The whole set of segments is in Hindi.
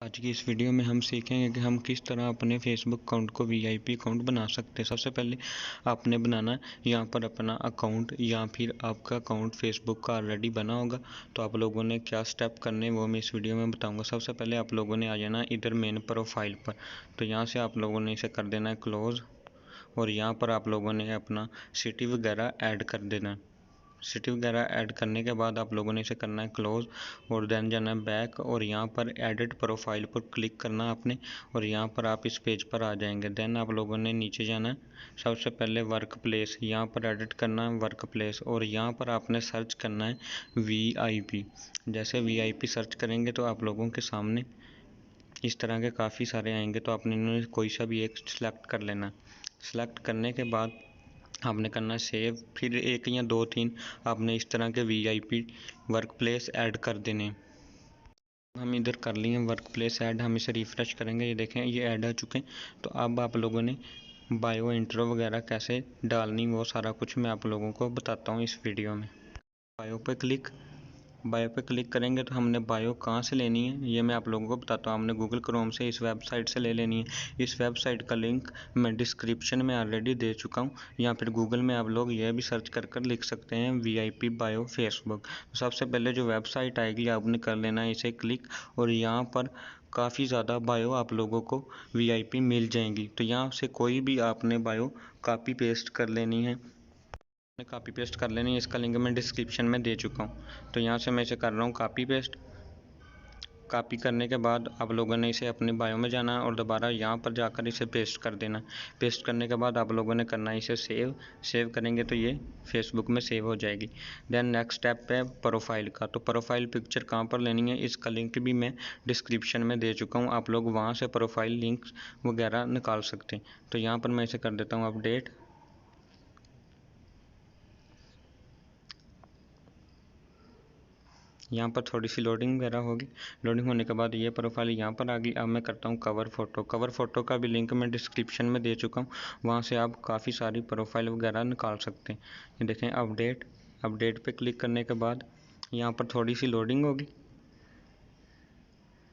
आज की इस वीडियो में हम सीखेंगे कि हम किस तरह अपने फेसबुक अकाउंट को वीआईपी अकाउंट बना सकते हैं। सबसे पहले आपने बनाना है यहाँ पर अपना अकाउंट, या फिर आपका अकाउंट फेसबुक का ऑलरेडी बना होगा तो आप लोगों ने क्या स्टेप करने वो मैं इस वीडियो में बताऊंगा। सबसे पहले आप लोगों ने आ जाना इधर मेन प्रोफाइल पर, तो यहाँ से आप लोगों ने इसे कर देना है क्लोज, और यहाँ पर आप लोगों ने अपना सिटी वगैरह ऐड कर देना है। सिटी वगैरह ऐड करने के बाद आप लोगों ने इसे करना है क्लोज, और देन जाना है बैक, और यहाँ पर एडिट प्रोफाइल पर क्लिक करना है आपने, और यहाँ पर आप इस पेज पर आ जाएंगे। देन आप लोगों ने नीचे जाना है, सबसे पहले वर्क प्लेस, यहाँ पर एडिट करना है वर्क प्लेस, और यहाँ पर आपने सर्च करना है वीआईपी। जैसे वीआईपी सर्च करेंगे तो आप लोगों के सामने इस तरह के काफ़ी सारे आएंगे, तो आपने कोई सा भी एक सिलेक्ट कर लेना। सिलेक्ट करने के बाद आपने करना है सेव, फिर एक या दो तीन आपने इस तरह के वीआईपी वर्क प्लेस ऐड कर देने। हम इधर कर लिए वर्क प्लेस ऐड, हम इसे रिफ़्रेश करेंगे, ये देखें ये ऐड हो चुके हैं। तो अब आप लोगों ने बायो इंट्रो वगैरह कैसे डालनी वो सारा कुछ मैं आप लोगों को बताता हूँ इस वीडियो में। बायो पे क्लिक करेंगे तो हमने बायो कहाँ से लेनी है ये मैं आप लोगों को बताता हूँ। हमने गूगल क्रोम से इस वेबसाइट से ले लेनी है। इस वेबसाइट का लिंक मैं डिस्क्रिप्शन में ऑलरेडी दे चुका हूँ, या फिर गूगल में आप लोग यह भी सर्च कर लिख सकते हैं वीआईपी बायो फेसबुक। तो सबसे पहले जो वेबसाइट आएगी आपने कर लेना है इसे क्लिक, और यहाँ पर काफ़ी ज़्यादा बायो आप लोगों को वीआईपी मिल जाएंगी। तो यहाँ से कोई भी आपने बायो कॉपी पेस्ट कर लेनी है, कॉपी पेस्ट कर लेनी है। इसका लिंक मैं डिस्क्रिप्शन में दे चुका हूँ। तो यहाँ से मैं इसे कर रहा हूँ कॉपी पेस्ट। कॉपी करने के बाद आप लोगों ने इसे अपने बायो में जाना है और दोबारा यहाँ पर जाकर इसे पेस्ट कर देना। पेस्ट करने के बाद आप लोगों ने करना है इसे सेव करेंगे तो ये फेसबुक में सेव हो जाएगी। देन नेक्स्ट स्टेप है प्रोफाइल का। तो प्रोफाइल पिक्चर कहाँ पर लेनी है इसका लिंक भी मैं डिस्क्रिप्शन में दे चुका हूँ, आप लोग वहाँ से प्रोफाइल लिंक वगैरह निकाल सकते हैं। तो यहाँ पर मैं इसे कर देता हूँ अपडेट। यहाँ पर थोड़ी सी लोडिंग वगैरह होगी। लोडिंग होने के बाद ये प्रोफाइल यहाँ पर आ गई। अब मैं करता हूँ कवर फ़ोटो का भी लिंक मैं डिस्क्रिप्शन में दे चुका हूँ, वहाँ से आप काफ़ी सारी प्रोफाइल वगैरह निकाल सकते हैं। ये देखें अपडेट पे क्लिक करने के बाद यहाँ पर थोड़ी सी लोडिंग होगी।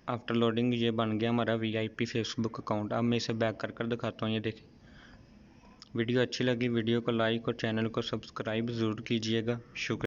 आफ्टर लोडिंग ये बन गया हमारा वीआईपी फेसबुक अकाउंट। अब मैं इसे बैक कर दिखाता हूँ। ये देखें, वीडियो अच्छी लगी वीडियो को लाइक और चैनल को सब्सक्राइब ज़रूर कीजिएगा। शुक्रिया।